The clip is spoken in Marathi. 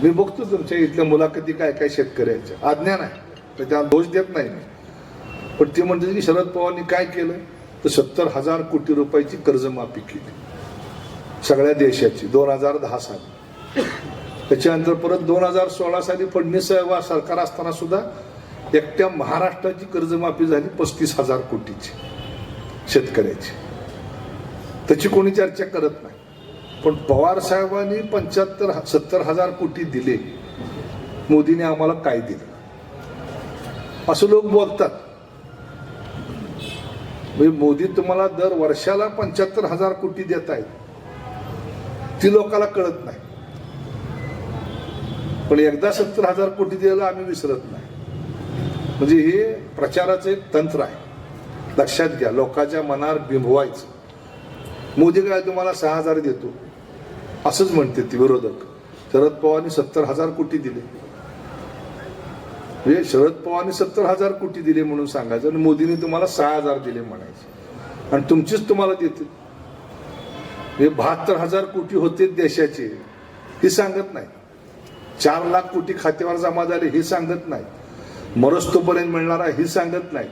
मी बघतो तुमच्या इथल्या मुलाखती काय काय शेतकऱ्यांच्या, अज्ञान आहे तर त्याला दोष देत नाही मी. पण ते म्हणतात की शरद पवारांनी काय केलं तर 70,000 कोटी रुपयाची कर्जमाफी केली सगळ्या देशाची 2010 साली. त्याच्यानंतर परत 2016 साली फडणवीस सरकार असताना सुद्धा एकट्या महाराष्ट्राची कर्जमाफी झाली 35,000 कोटीची शेतकऱ्याची. त्याची कोणी चर्चा करत नाही. पण पवार साहेबांनी 70,000 कोटी दिले, मोदीने आम्हाला काय दिलं असं लोक बोलतात. मोदी तुम्हाला दर वर्षाला 75,000 कोटी देत आहेत, ती लोकांना कळत नाही. पण एकदा 70,000 कोटी दिलेलं आम्ही विसरत नाही. म्हणजे हे प्रचाराचं एक तंत्र आहे, लक्षात घ्या. लोकांच्या मनावर बिंबवायचं. मोदी काय तुम्हाला 6,000 देतो असंच म्हणते ती विरोधक. शरद पवारांनी 70,000 कोटी दिले. म्हणजे शरद पवारांनी 70,000 कोटी दिले म्हणून सांगायचं आणि मोदींनी तुम्हाला 6,000 दिले म्हणायचे आणि तुमचीच तुम्हाला देते. हे 72,000 कोटी होते देशाचे हे सांगत नाही. 4 लाख कोटी खात्यावर जमा झाले हे सांगत नाही. मरस्तोपर्यंत मिळणारा हे सांगत नाही.